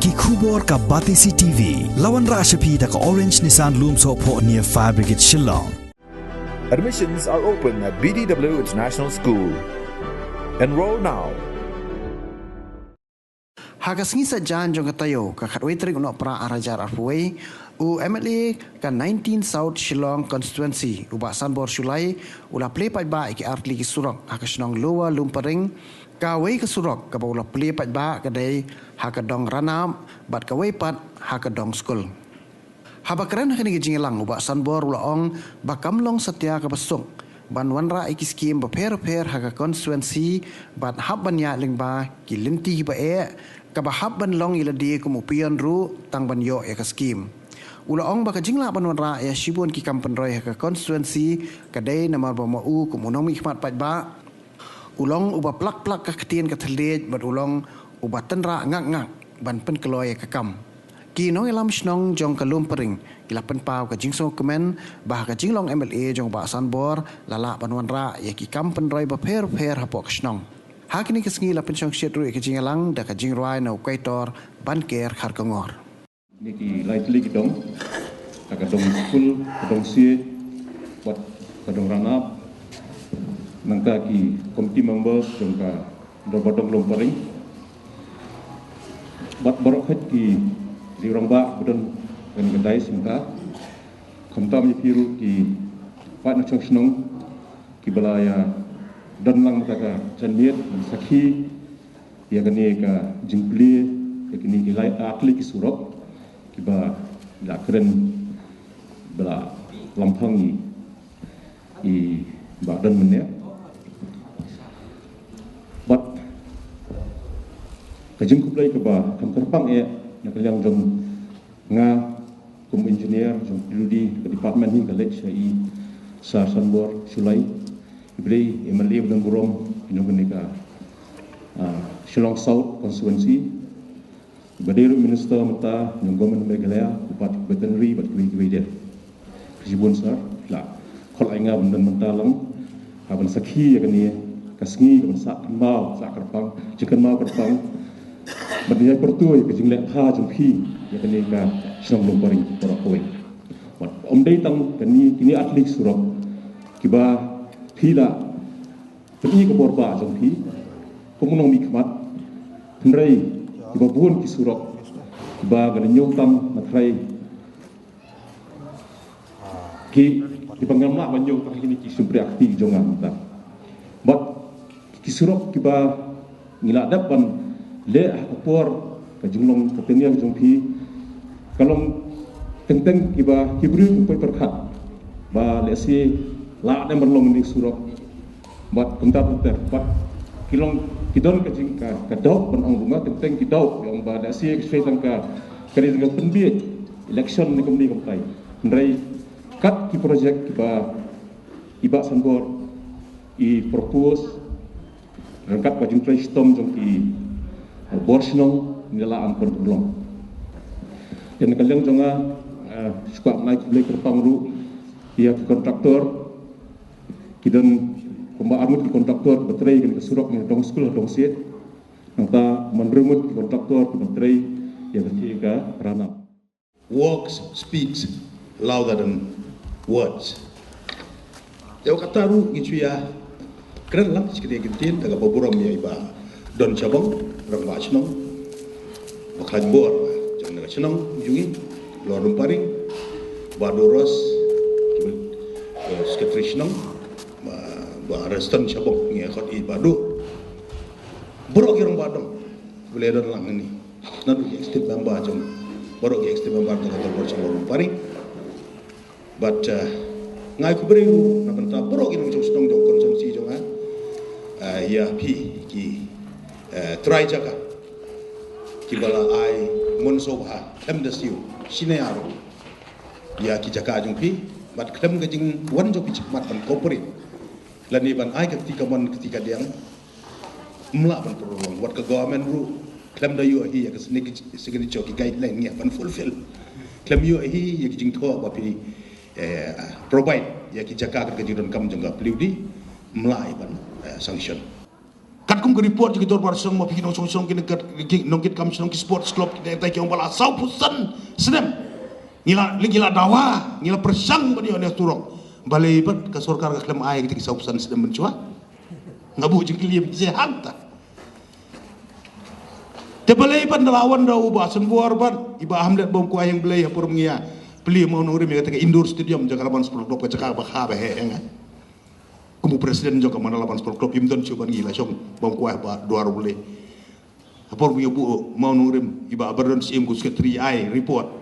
Ki khubor ka Batisi TV. Lawan Rashapi da ka Orange Nissan Lumso po near Fire Brigade Shillong. Admissions are open at BDW International School. Enroll now. Hagasngi sa jan jong katayo kakatway trik no pra arajar arpuay u MLA ka 19 South Shillong constituency uba Sanbor Sulay ula play pa ba iki artli ki surok hakasnong lowa lumparing kaway ka surok ka ula play pa ba kadai hakadong ranam bat kaway pat hakadong school habakran kini gingilang uba Sanbor ula ong bakamlong satya ka basong banwanra iki skim ba per haka constituency bat habban ya lingba kilinti ba kabahab ban long ila di kumupian ru tang ban yo ya ka skim ulaong baka jingla ban wanra ya shibun ki kampan roy ka constituency kadai namar ba mau kumunong mi khmat pat ba ulong uba plak ka ketien ka thlej bat ulong uba tanra ngak ban pen kloy ka kam ki no elam snong jong ka lumpering ila pen pau ka jingso kemen bah ka jinglong MLA jong ba Sanbor lala ban wanra ya ki kampan roy ba per hapok snong Hakini kesengi la pensiong syedru ke jingalang da ka jingruai na ukaitor banker harkangor. Niki lightly kitong kadong school kadong sie buat kadong ranap nangka ki komiti members jong ka dobodong lomparing buat borok het ki dirong ba budon kan kedai singka komtam yipiru ki pat na chongsnong ki balaya dan lang maka janmiat sakhi ya kani ka jingpli ya kini kilai atli ki surok kiba la keren bela lampangi i badan menya bat ka jingkuplai ke ba kam terpang ya nak yang jong nga kum engineer jong piludi ke department ni college ai sa Sanbor Sulai Ibri MLA dan Burong Indonesia Shillong South constituency Badiru Minister Mata Nunggomen Megalaya Bupati Veterinary Bat Kiwi dia Kejibun sar lah kalau ingat benda mentalang aban sakhi ya kani kasngi kan sak mau sak kerpang jikan mau kerpang benda pertu ya kejing lek ha jumpi ya kani ka Shillong Lumparing Porokoi om dei tang kini atlik surok kiba Pila pergi ke borba jompi komunong mikmat hendrai iba buon ki surok iba gan nyotang matrai ki di pangamla banyo tak ini ki sumpri akti jongan ta bat ki surok kiba ngila dapan le apor ka junglong ka teniang jompi kalong tenteng kiba kibru poi perkhat ba lesi la dem berlong ni surok bat bentar bat kilong kidon ke jingka ka dau ban ong bunga tenteng ki dau yang ba da si ke tangka kari dengan penbiet election ni komni komtai ndrai kat ki project ki ba iba Sanbor I propose rangkat bajing sistem jong ki borsnong nila an berlong dan kalian jonga suka naik beli kerpang ru dia kontraktor kidan kumba armut ki kontraktor batrai kan kesurok ni dong school dong siet nangta menrumut ki kontraktor ki batrai ya ka rana works speaks louder than words ya kata ru gitu ya keren lang sikit gentin daga baburam ya iba don cabang rang ba chnong baklan bor jang daga chnong jungi lorum paring badoros sketrishnong ba reston cabang ngi khot I badu borok irang badam bledon lang ni nadu ekstim bamba jong borok ekstim bamba daga bor chnong paring but ngai ku beriu na benta borok irang chnong dong konsumsi jong ya pi ki try jaga ki bala ai mon sobha hem da siu sine aro ya ki jaga jong pi bat klem ga jing wan jo pi mat ban corporate lani ban ai ketika mon ketika diang mla ban perolong wat ke government ru klem da yu hi ya kesnik segini choki guideline ya ban fulfill klem yu hi ya ki jing tho ba pi provide ya ki jaga ga jing don kam jong ga pliudi mla ban sanction kat kum report ki dor bar song ma piki nong song ki nong kit kam song ki sports club ki tai ki bala sau pusan sedem ngila dawa ngila persang ba dia turok balai pat ka sorkar ka klem ai ki sau pusan sedem mencua ngabu jengkili bi hanta te balai pat lawan da uba senbuar ban iba hamlet bom ku ayang belai apur mengia beli mau nuri mi ka indoor stadium jaga laban 10 klub ka jaka ba kha ba he enga kumu presiden joka mana lapan 10 klub imdon coba gila syong bang kuah ba 2 boleh apor punya bu mau nurim iba berdon sim ku sekretari ai report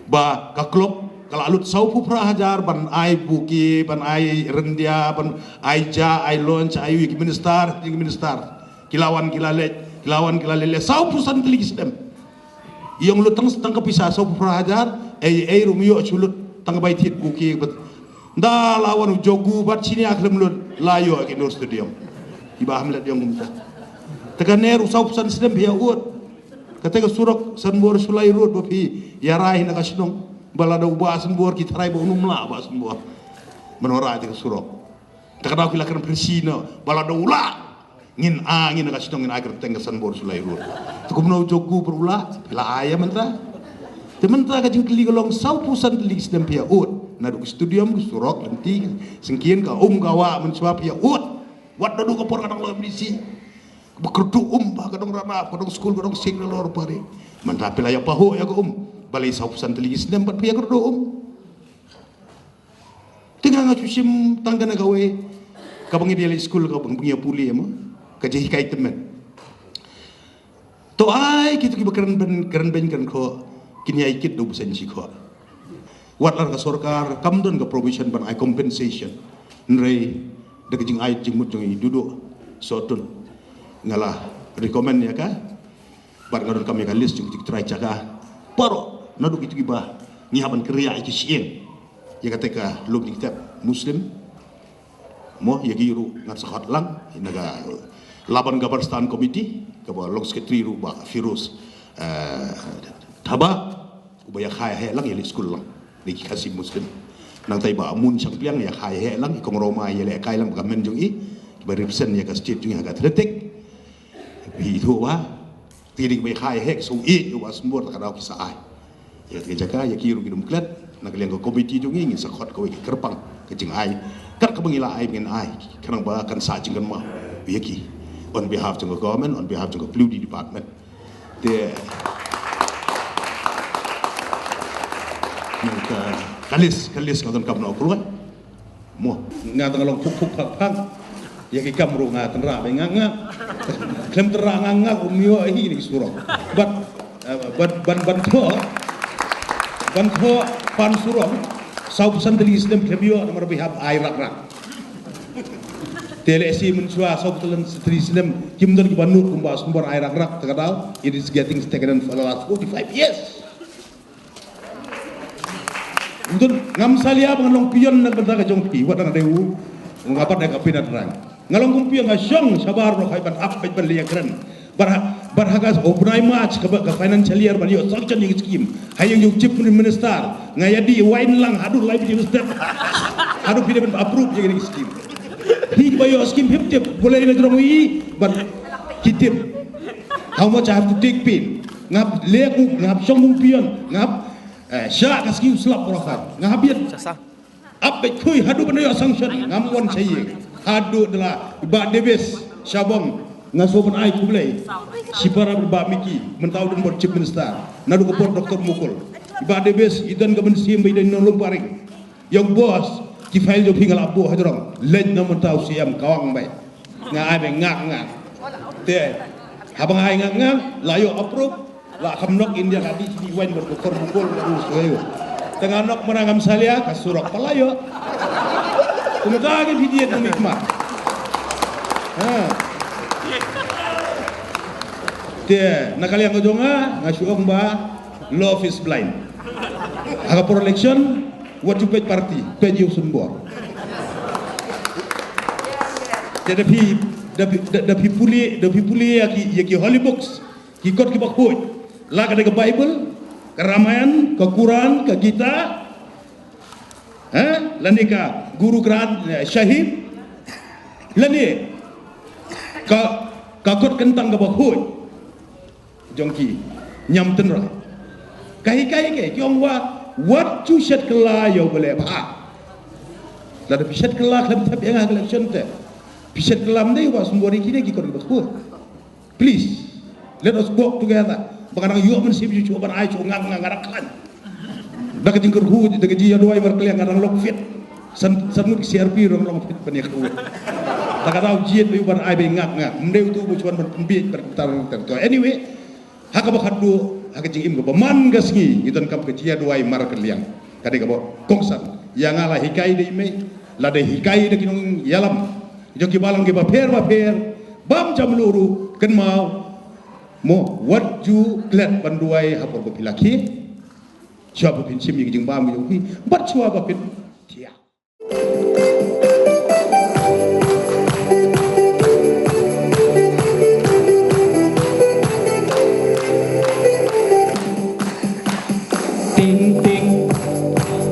ba ka klub kalau alut saupu prahajar ban ai buki ban ai rendia ban ai ja ai launch ai wiki minister kilawan kilale saupu san teli sistem yang lu tang pisah saupu prahajar ai rumio chulut tang bai tit buki da lawan jogu bat sini aklem lun layo ke Indoor Stadium iba hamlet yang umta tekan neru saupusan sistem biya ut katega surok sanbor sulai rut bapi yarai na kasinong balada ubah sanbor kita rai ba unum la ba sanbor menora te surok takada kila kan presino balada ula ngin na kasinong ngin agar tengga sanbor sulai rut tukumno jogu perula la ayam mentra tementra ka jingkeli golong saupusan teli sistem biya ut na du studium surok lenti sengkian ka kawa mensuap ya wat dadu ka por kadang lo misi bekerdu ba kadang rana kadang school kadang sing lor pare mendapi la ya paho ya ka balai saupusan teli sistem bat pia kerdu tinggal ngacusim tanggana gawe ka bangi dia school ka bangi puli ma ka jehi kai temen to ai kitu ki bakaran ben ko kini ai kit do busan si ko watlar ka sorkar kamdon ka provision ban ai compensation nrei de jing ai jing mut jing duduk sotun ngalah recommend ya ka bar ngadon kami ka list jing try jaga paro nadu gitu ba ni haban kriya iki sien ya kateka log diktat muslim mo ya giru ngat sakhat lang inaga laban gabar stand committee ka ba long secretary ru ba firus thaba ubaya khai he lang ya school lang di kasih muslim nang tay ba amun sang piang ya khai he lang ikong roma ya le kai lang gamen jung i ba represent ya ka state jung ga tretek bi thu wa tiring ba khai he so i wa smbor ka daw kisa ai ya ke jaka ya kiru gidum klet nak liang ko committee jung i ngi sakot ko ki kerpang ke jing ai kat ka bangila ai ngen ai kanang ba kan sa jing ma bi ki on behalf of the government on behalf of the blue department the kalis kadon kamno kruan mo nga tangalong puk phang ya ki kamru nga tanra be nga klem terang nga umyo hi ni surok ban tho pan surok saupusan teli islam kebio nomor bihab ai rak TLSI mensua saupusan teli islam kimdon ki banur kumba sumbor ai rak takadau it is getting stagnant for the last 45 years. Untuk ngam salia pengalong pion nak berdaga jongpi, wat nak dewu, ngapat nak kapinat rang. Ngalong kumpion ngasyong sabar no kaiban up ban liakran. Barhagas obnai match ke financial year ban yo sanction yang scheme. Hayang yung chief minister ngayadi wine lang hadu live minister. Hadu pide ban approve yang scheme. Hi bayo scheme hip boleh na drong wi ban kitip. How much I have to take pin. Ngap leku ngap syong kumpion ngap syak kaski uslap rokan ngabian ape kui hadu benda sanction ngamon sayi hadu adalah ba debes syabong ngasobon ai kublai sipara ba miki mentau dan chief minister nadu ko por doktor mukul ba debes idan gaben sim bay dan nolong paring yang bos ki file jo pingal abo hadrong len na mentau siam kawang bay nga ai be ngak te habang ai ngak layo approve la kamnok India kadi di wan berkor mukul terus ayo tengah nok merangam salia kasurok palayo kumaka ke video nikmat te nakali ang jonga ngasuong ba love is blind aga for election what you pay party pay you sumbor the people ki holy books ki god ki bakhoy laga ke Bible, ke Ramayana, ke Quran, ke Gita, lani ka Guru Granth Sahib, lani kakot kentang ke bakhui jongki nyam tenra kai ke kiong what chu shet kala yo boleh ba la de shet kala klab tab yang agak chonte shet kala mdai wa sumbori kini ki kor bakhui. Please let us work together bakarang yo men sip chu ban ai chu ngang ngarakan daga jingkur hu daga ji ya doai markle ngarang lok fit san mut CRP rong long fit bani khu tak tahu jiet bi ban ai be ngak mdeu tu bu chuan ban pembiet bertarung terto. Anyway haka bakat du haka jing im go man gasngi ngitan kap ke ji ya doai markle yang kadi go kongsan yang ala hikai de me la de hikai de kinong yalam joki balang ge ba per bam jam luru ken mau mo what you glad banduai hapor ko pilaki siapa pin sim yang jing bam yo ki bat chua ba pin tia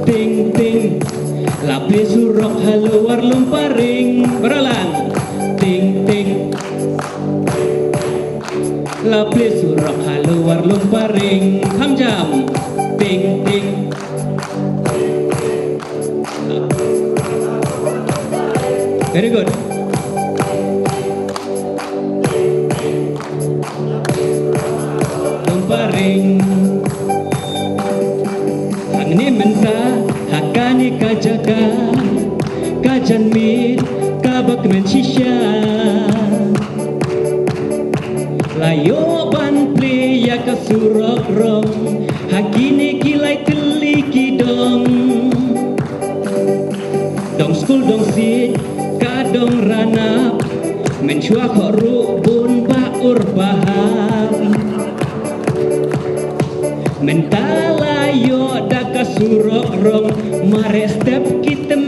ting la pesurok haluar lumparing beralang ting la pesurok haluar lumparing hamjam ting very good. Lumparing angni menta hakani kajaka kajan mit kabak men shisha layo ban play ya kasurok rong hakini kilai teliki dong school dong sit kadong ranap menchua khoru bun baur baham mentala yo da kasurok rong mare step kita